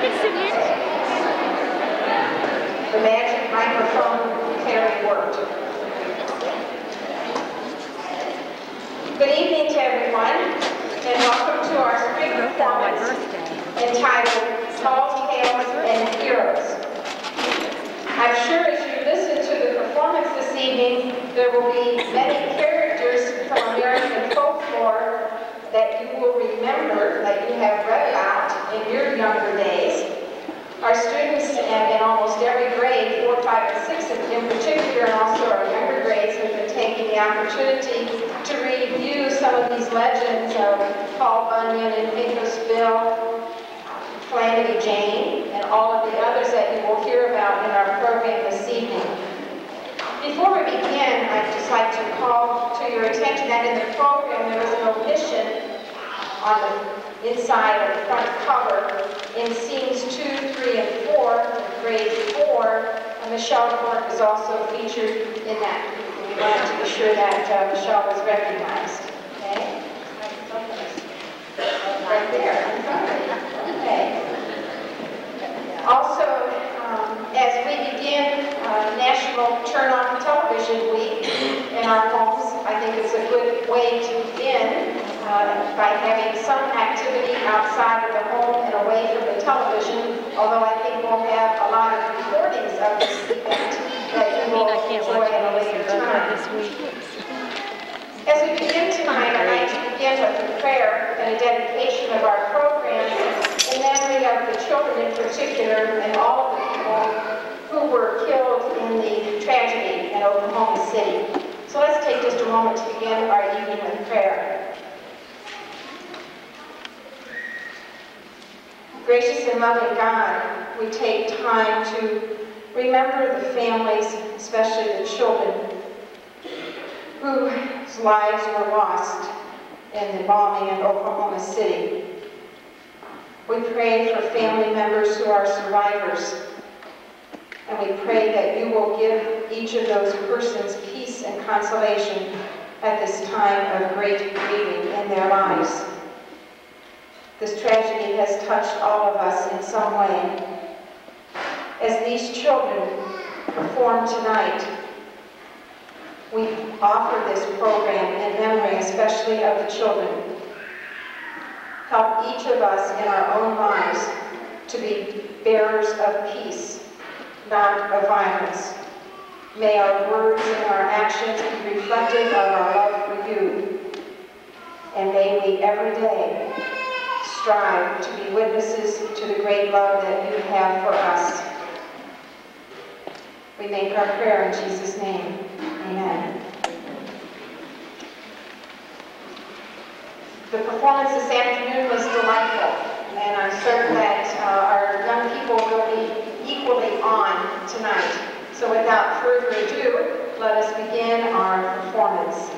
The magic microphone carry worked. Good evening to everyone, and welcome to our spring performance entitled Tall Tales and Heroes. I'm sure as you listen to the performance this evening, there will be many characters from American folklore that you will remember, that you have read about in your younger days. Our students in almost every grade, 4, 5, and 6 in particular, and also our younger grades, have been taking the opportunity to review some of these legends of Paul Bunyan and Finkel's Bill, Calamity Jane, and all of the others that you will hear about in our program this evening. Before we begin, I'd just like to call to your attention that in the program there was an omission on the inside of the front cover in scenes 2, 3, and 4, grade 4. Michelle Burkett is also featured in that. We wanted to be sure that Michelle was recognized. Okay? Right there. Okay. Also, as we begin National Turn Off Television Week in our homes, I think it's a good way to begin by having some activity outside of the home and away from the television, although I think we'll have a lot of recordings of this event that you will enjoy at a later time. As we begin tonight, I'd like to begin with a prayer and a dedication of our program in memory of the children in particular and all of the people who were killed in the tragedy in Oklahoma City. So let's take just a moment to begin our evening with prayer. Gracious and loving God, we take time to remember the families, especially the children, whose lives were lost in the bombing in Oklahoma City. We pray for family members who are survivors, and we pray that you will give each of those persons peace and consolation at this time of great grieving in their lives. This tragedy has touched all of us in some way. As these children perform tonight, we offer this program in memory especially of the children. Help each of us in our own lives to be bearers of peace, not of violence. May our words and our actions be reflective of our love for you. And may we every day strive to be witnesses to the great love that you have for us. We make our prayer in Jesus' name. Amen. The performance this afternoon was delightful, and I'm certain that our young people will be equally on tonight. So without further ado, let us begin our performance.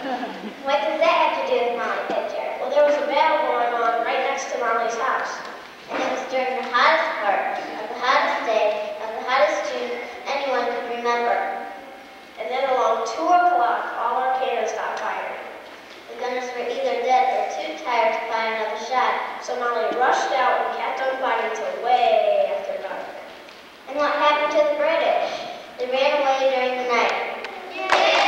What does that have to do with Molly picture? Well, there was a battle going on right next to Molly's house. And it was during the hottest part of the hottest day of the hottest June anyone could remember. And then along 2 o'clock, all our cannons stopped firing. The gunners were either dead or too tired to fire another shot, so Molly rushed out and kept on fighting till way after dark. And what happened to the British? They ran away during the night. Yay!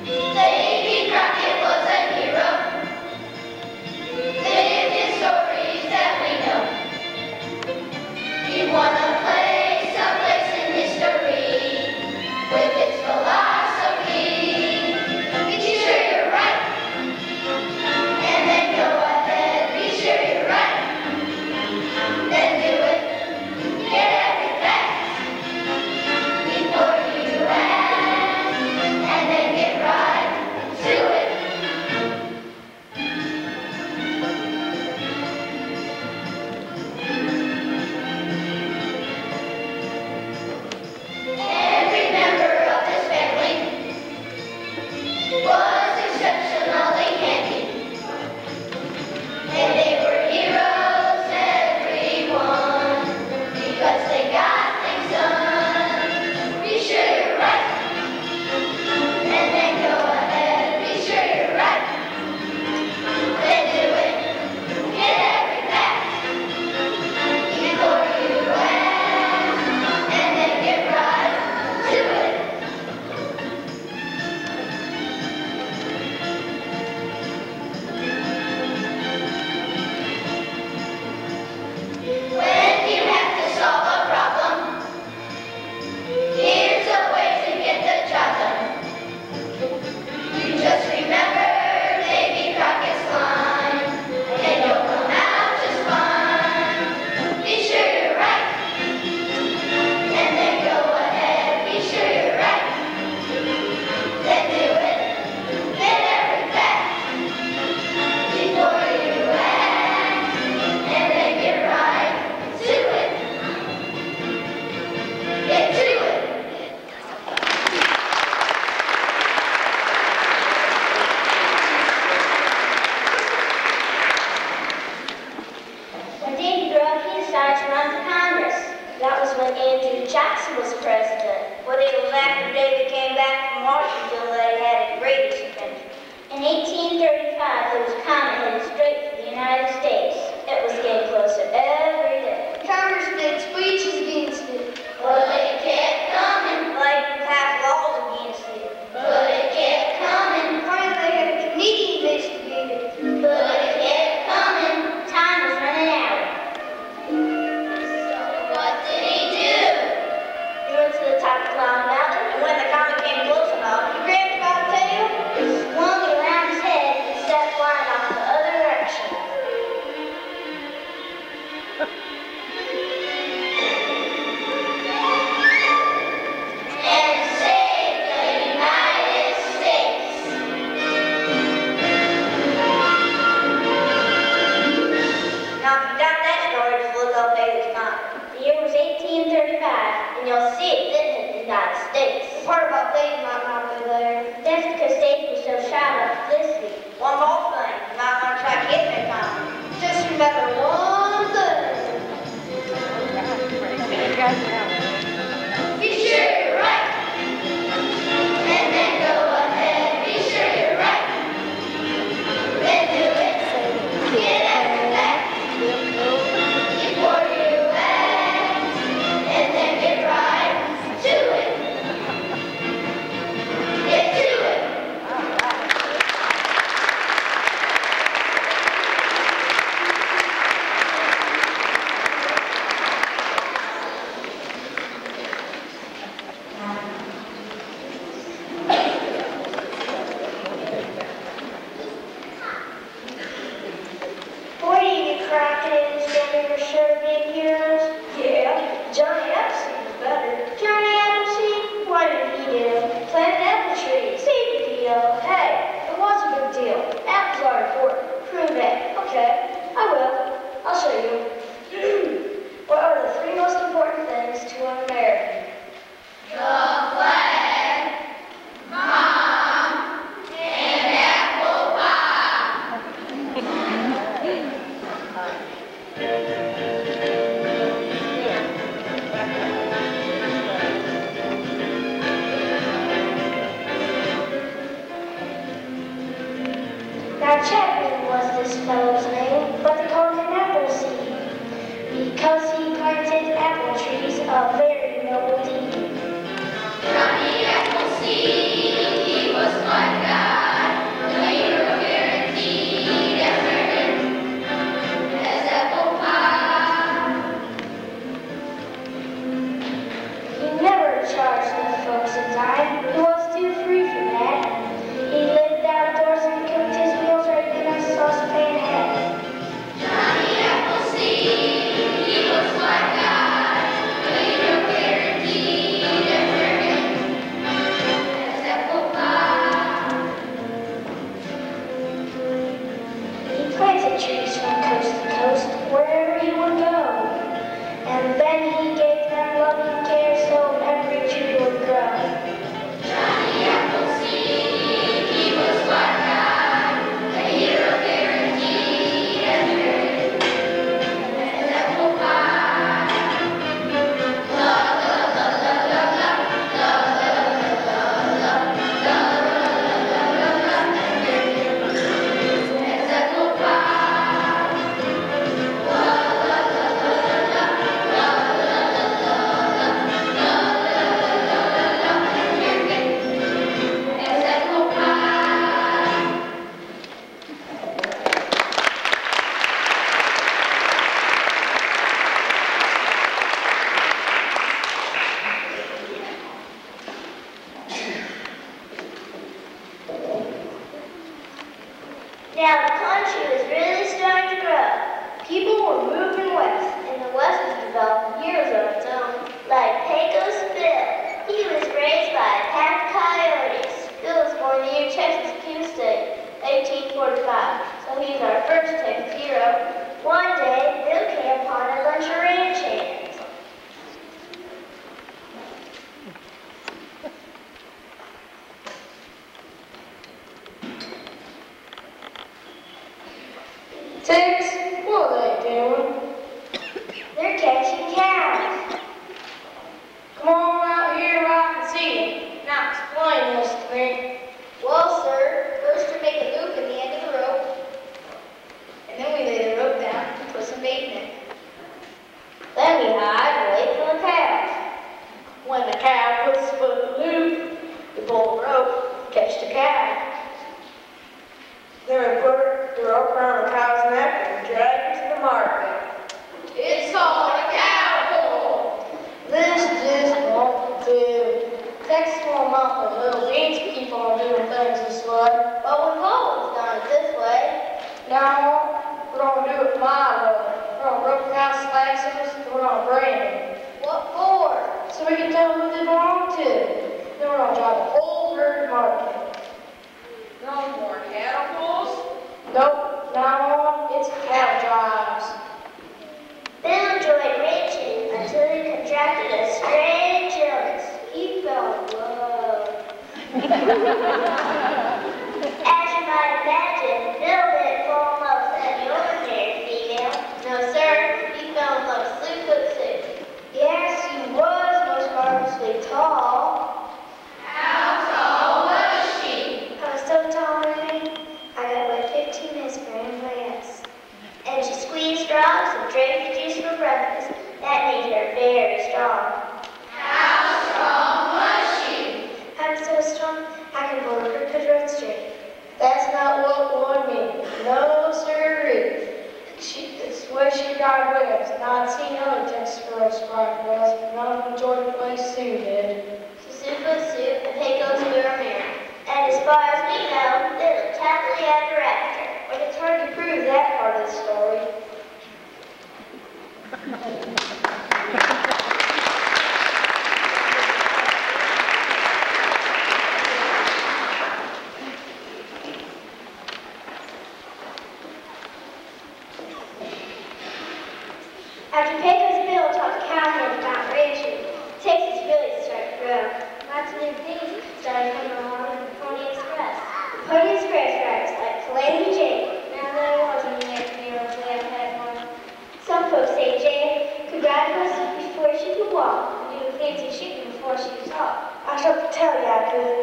Davy Crockett was a Now the country was really starting to grow. People were moving west, and the West was developing heroes of its own, like Pecos Bill. He was raised by a pack of coyotes. Bill was born near Chesapeake State, 1845, so he's our first Texas hero. One day, Bill came upon a bunch of ranch hands. Ticks, what are they doing? They're catching cows. Come on out here where I can see them. Now explain this to me. Well, sir, first we make a loop at the end of the rope, and then we lay the rope down and put some bait in it. Then we hide and wait for the cows. When the cow puts its foot in the loop, We pull the rope, catch the cow. then we put the rope around the cow's neck and drag it to the market. It's called a cow pull. This just won't do. Texas won't want the little beans keep on doing things this way. But we've always done it this way. Now, we're gonna do it my way. We're gonna rope cow's legs and we're gonna brand them. What for? So we can tell who they belong to. Then we're gonna drive the whole herd to market. No more cattle pulls? Nope, now on, it's cattle drives. Bill enjoyed ranching until he contracted a strange illness. He fell in love. As you might imagine, Bill didn't fall in love with any ordinary female. No, sir, he fell in love with Slewfoot Sue. Yes, he was most marvelously tall. How tall was she? I was so tall, Ruby, I got like 15 minutes for anybody else. And she squeezed rocks and drank the juice for breakfast. That made her very strong. How strong was she? I'm so strong, I can pull a crooked road straight. That's not what one means. No, sirree. It's the way she got away. I've not seen other Texas girls ride girls, but none of them enjoyed the way Sue did. So Slewfoot Sue and Pecos Bill are married. And as far as we know, they lived happily ever after. But it's hard to prove that part of the story. After Pecos Bill taught the cowhands about ranching, Texas really started to grow. Lots of new things started coming along with the Pony Express. The Pony Express riders like Calamity Jane. Now there wasn't any heroes they ever had one. Some folks say Jane could ride horses before she could walk, and do fancy shooting before she could talk. I shall tell you I could.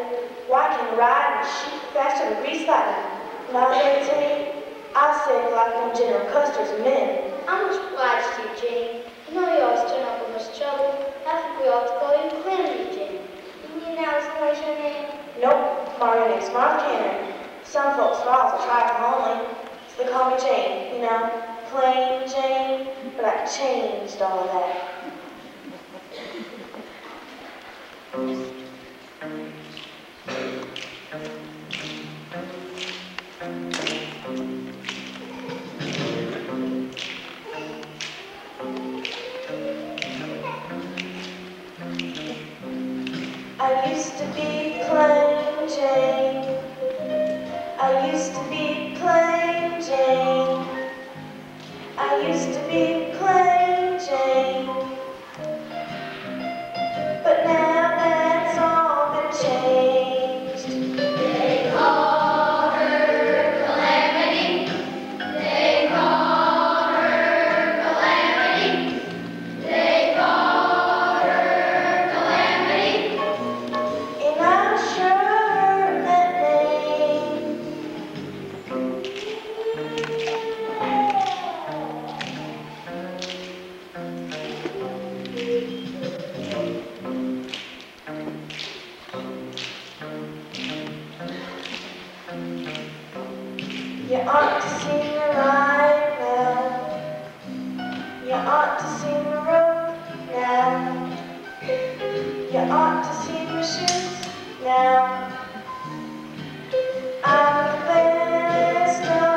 Why can ride and shoot faster than grease lightning? Now they tell me, I say like them General Custer's men. I'm much obliged to you, Jane. You know you always turn up with much trouble. I think we ought to call you Calamity, Jane. You now is your name? Nope, my name's Martha Cannon. Some folks' fathers are trifling only, so they call me Jane, you know, plain Jane, but I changed all of that. I used to be plain Jane. I used to be plain Jane. I used to be plain Jane. But now that's all been changed. They call her Calamity. They call her Calamity. They call her Calamity. And I'm sure that name. You ought to see me right now. You ought to see me rope now. You ought to see me shoes now. I'm the best of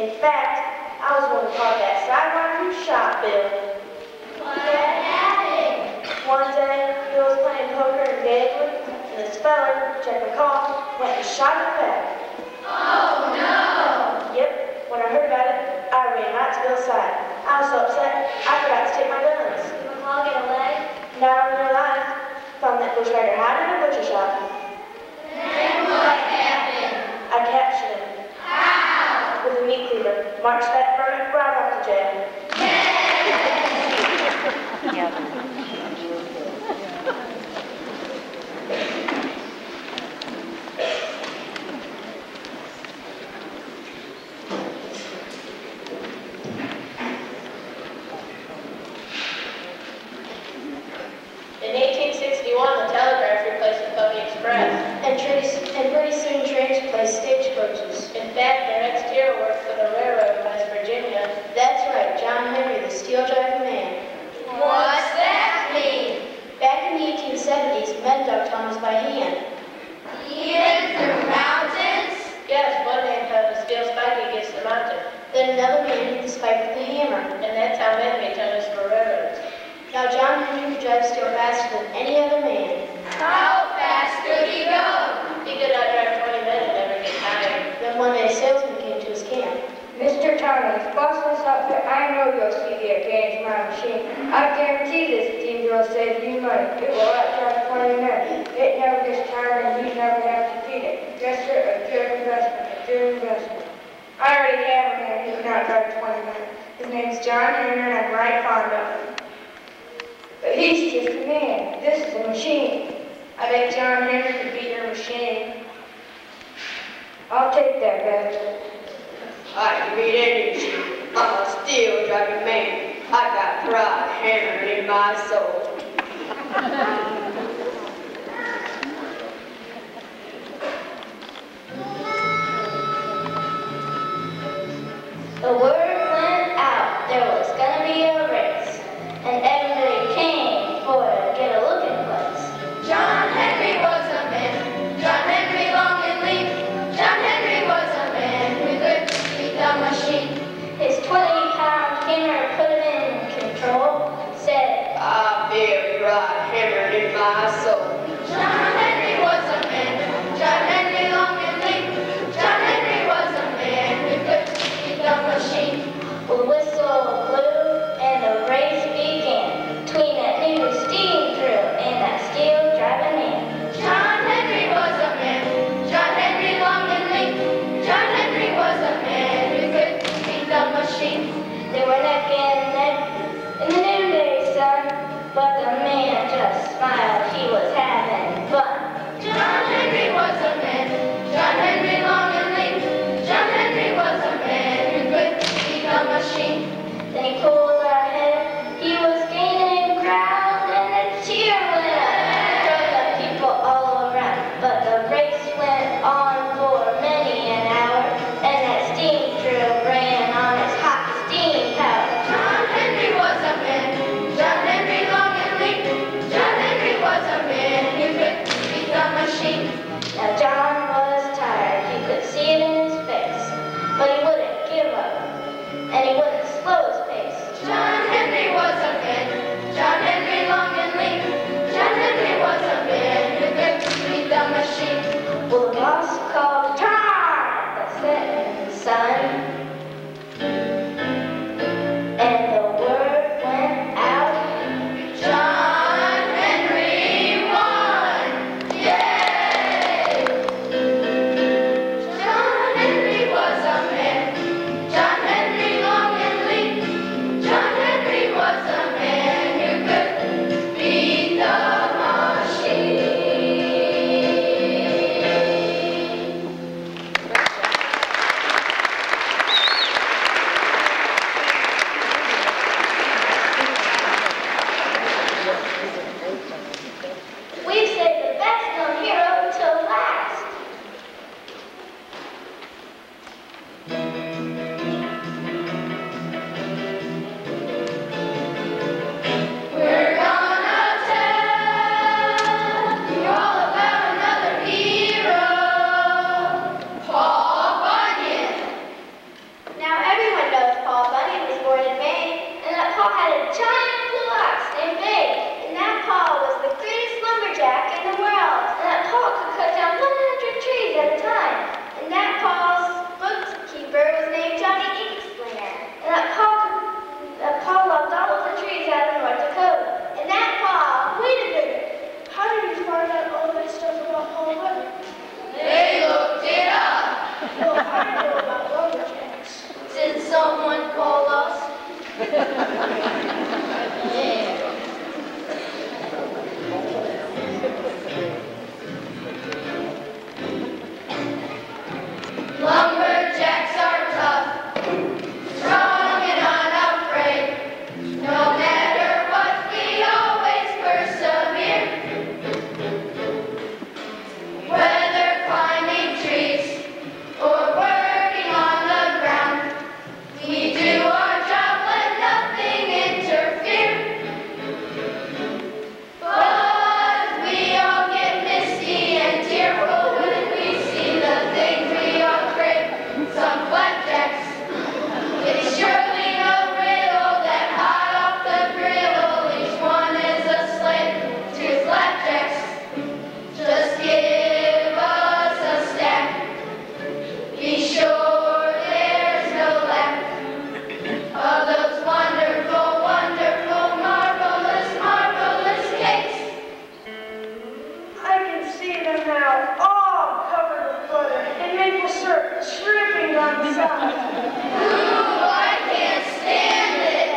In fact, I was one part of that sideline shot bill. What happened? One day, Bill was playing poker and gambling, and this fella, checked my call, went and shot him back. Oh no! Yep, when I heard about it, I ran right to Bill's side. I was so upset, I forgot to take my guns. Did McCall get away? Not in real life. Found that bushwhacker hiding in a butcher shop. Then what happened? I captured him. How? With a meat cleaver. Marched that vermin right off to jail. In 1861, the telegraph replaced the Pony Express. And pretty soon trains replaced stagecoaches. In fact, their next hero worked for the railroad in West Virginia. That's right, John Henry, the steel driving man. What's that mean? Back in the 1870s, men dug tunnels by hand. Even through mountains? Yes, one man held a steel spike against the mountain. Then another man hit the spike with a hammer. And that's how men made tunnels for railroads. Now John Henry could drive steel faster than any other man. How fast could he go? He could not drive 20 men and never get tired. Then one day a salesman came to his camp. Mr. Thomas, boss this outfit, I know you'll see the advantage of my machine. I guarantee this steam will save you money. It will outlast 20 minutes. It never gets tired and you never have to feed it. Yes, sir, a good investment, a good investment. I already have a man who can outdrive 20 minutes. His name's John Henry and I'm right fond of him. But he's just a man. This is a machine. I bet John Henry could beat your machine. I'll take that bet. I can beat any machine. I'm a steel driving man. I got pride hammered in my soul. The word went out there was gonna be a race, and everybody came for to get a looking place. John Henry was a man, John Henry long and lean. John Henry was a man who could beat the machine. His 20-pound hammer put him in control, said, I feel pride hammered in my soul. John Henry was a man, John Henry long and lean. John Henry was a man who could beat the machine. Well, the whistle blew and the race began between that new steam drill and that steel driving man. John Henry was a man, John Henry long and lean. John Henry was a man who could beat the machine. They were neck and neck in the noonday sun, but the man just smiled, he was having fun. John Henry was a man, John Henry long and lean. John Henry was a man who could beat the machine. Then he pulled ahead, he was gaining ground, and a cheer went up from the people all around. But the race went on for many an hour, and that steam drill ran on its hot steam power. John Henry was a man, John Henry long and lean. John Henry was a man who could beat the machine. Now John was tired, you could see it in his face, but he wouldn't give up, and he wouldn't slow his pace. John Henry was a man, John Henry long and lean. John Henry was a man who could beat the machine. Well, the boss called time, the setting sun, and the word went out. John Henry won! Yay! John Henry was a man, John Henry long and lean. someone call us? Yeah. Lumberjacks are tough, strong and unafraid. No matter what, we always persevere. Whether climbing trees or working on the ground, we do our job, let nothing interfere. But we all get misty and tearful when we see the things we all crave. Some flapjacks, it's surely no riddle that hot off the griddle, each one is a slave to flapjacks. Just give us a stack. Be sure there's no lack of those wonderful, wonderful, marvelous, marvelous cakes. I can see them now, all covered with butter and maple syrup dripping down the side. Ooh, I can't stand it.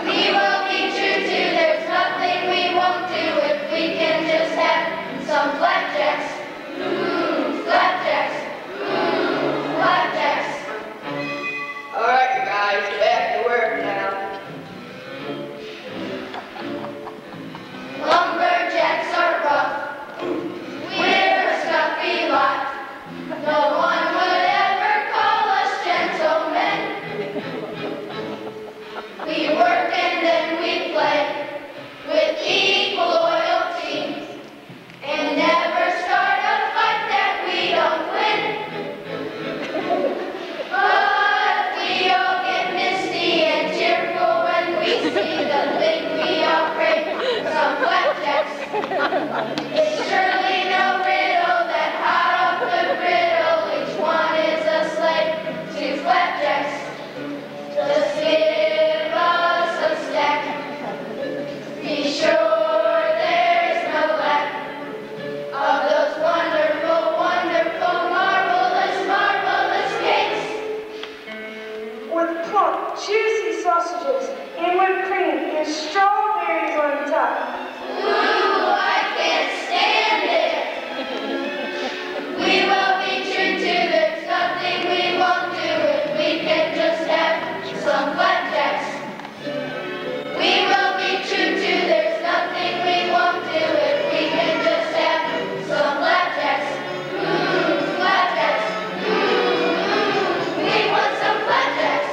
We will be true to, there's nothing we won't do if we can just have some flapjacks. Ooh, flapjacks. Ooh, flapjacks. All right, you guys, back to work now. Lumberjacks are rough. We're a stuffy lot. No one would ever call us gentlemen. We work and then we play with equal loyalty and never start a fight that we don't win. But we all get misty and tearful when we see the thing we all crave. Some flapjacks. It's surely no riddle that hot off the griddle, each one is a slave to flapjacks. Just give us a stack. Be sure there's no lack of those wonderful, wonderful, marvelous, marvelous cakes. With plump, juicy sausages and whipped cream and strawberries on top. Ooh, I can't stand it. We will be true to, there's nothing we won't do if we can just have some flapjacks. We will be true to, there's nothing we won't do if we can just have some flapjacks. Ooh, flapjacks. Ooh, we want some flapjacks.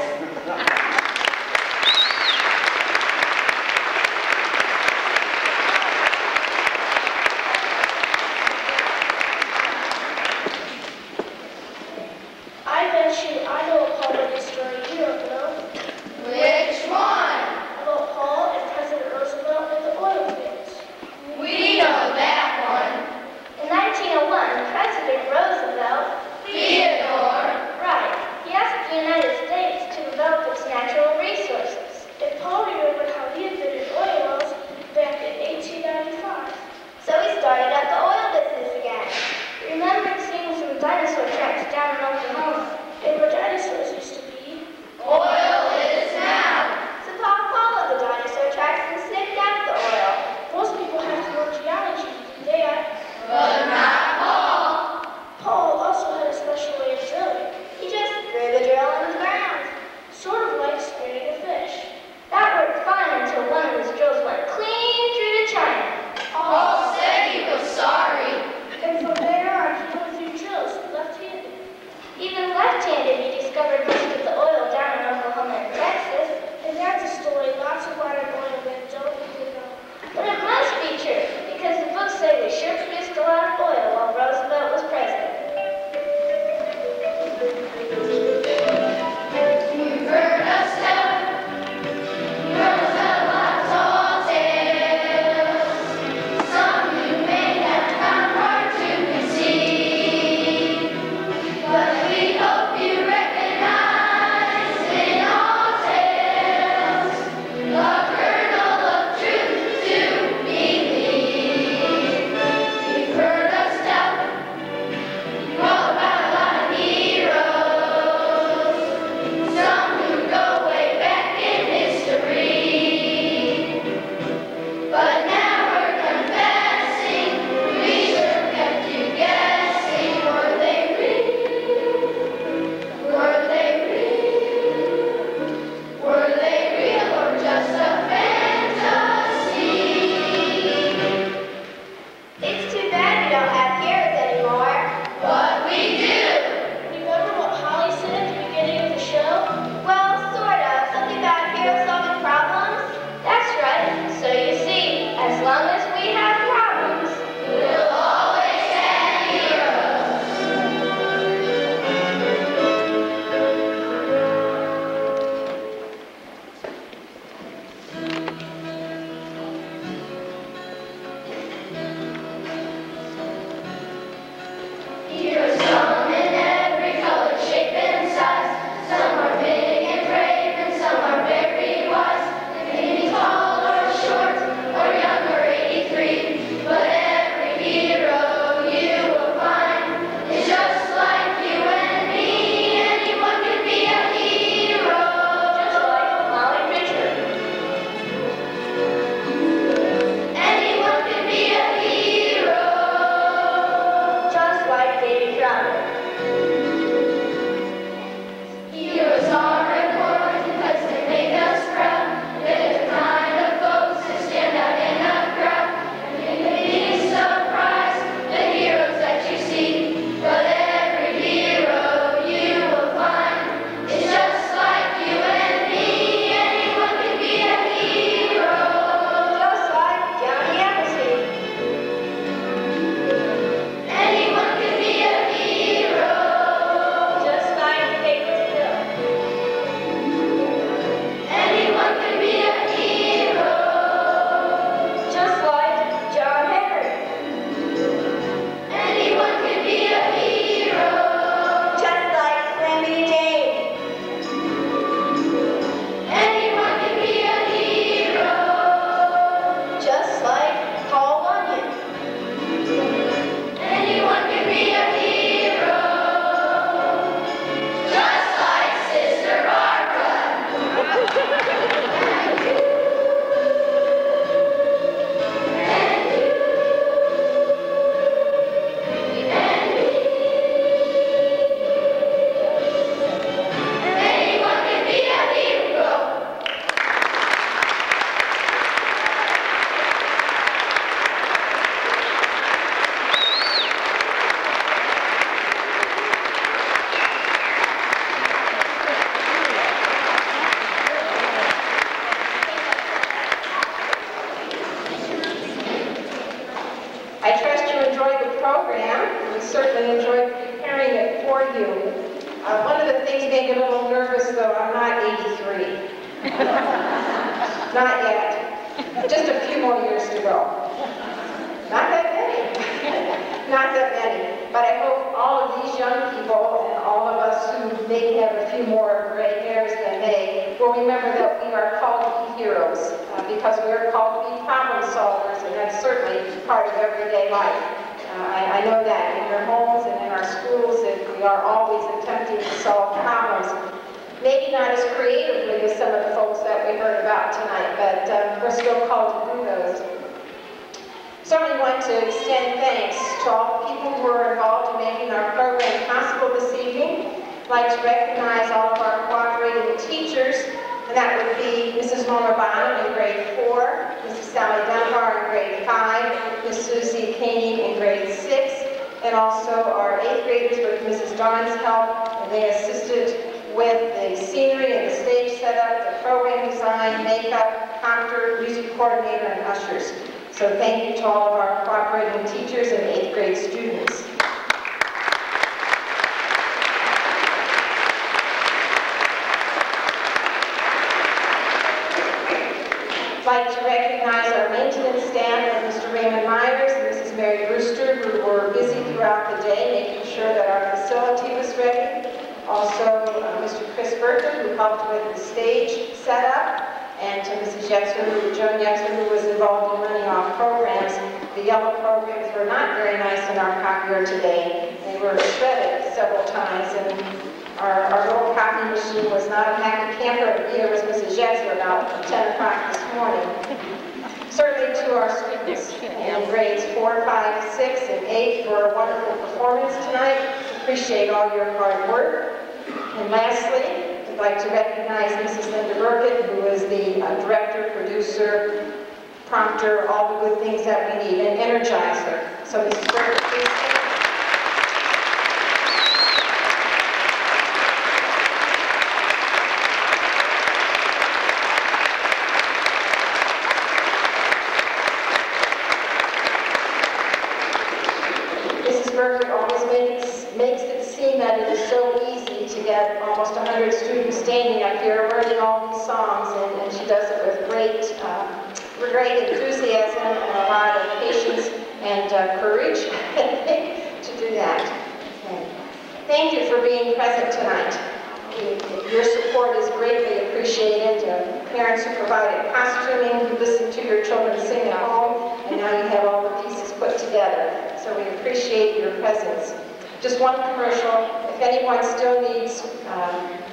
Not yet. Just a few more years to go. Not that many. Not that many. But I hope all of these young people and all of us who maybe have a few more gray hairs than they will remember that we are called to be heroes because we are called to be problem solvers, and that's certainly part of everyday life. I know that in your homes and in our schools that we are always attempting to solve problems. Maybe not as creatively as some of the folks that we heard about tonight, but we're still called to do those. Certainly want to extend thanks to all the people who were involved in making our program possible this evening. I'd like to recognize all of our cooperating teachers, and that would be Mrs. Norma Bonham in grade 4, Mrs. Sally Dunbar in grade 5, Miss Susie Koenig in grade 6, and also our 8th graders with Mrs. Dawn's help, and they assisted with the scenery and the stage setup, the program design, makeup, prompter, music coordinator, and ushers. So thank you to all of our cooperating teachers and 8th grade students. I'd like to recognize our maintenance staff of Mr. Raymond Myers and Mrs. Mary Brewster, who were busy throughout the day making sure that our facility was ready. Also, Mr. Chris Burkett, who helped with the stage setup, and to Mrs. Joan Yetzer, who was involved in running our programs. The yellow programs were not very nice in our copier today. They were shredded several times, and our little copy machine was not a happy camper. Neither was Mrs. Yetzer about 10 o'clock this morning. Certainly to our students in grades 4, 5, 6, and 8 for a wonderful performance tonight. Appreciate all your hard work. And lastly, I'd like to recognize Mrs. Linda Burkett, who is the director, producer, prompter, all the good things that we need, and energizer. So Mrs. Burkett, please stand. Mrs. Burkett always makes it seem that it is so easy to get almost 100 students standing up here learning all these songs, and she does it with great enthusiasm and a lot of patience and courage to do that. Okay. Thank you for being present tonight. Your support is greatly appreciated. Parents who provided costuming, who listened to your children sing at home, and now you have all the pieces put together. So we appreciate your presence. Just one commercial. If anyone still needs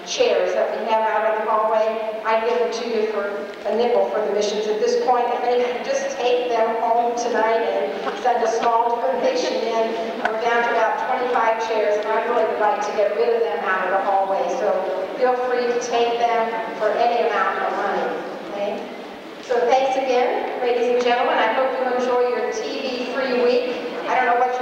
chairs that we have out in the hallway, I give them to you for a nickel for the missions. At this point, if anyone just take them home tonight and send a small donation in. We're down to about 25 chairs, and I really would like to get rid of them out of the hallway. So feel free to take them for any amount of money. Okay? So thanks again, ladies and gentlemen. I hope you enjoy your TV-free week. I don't know what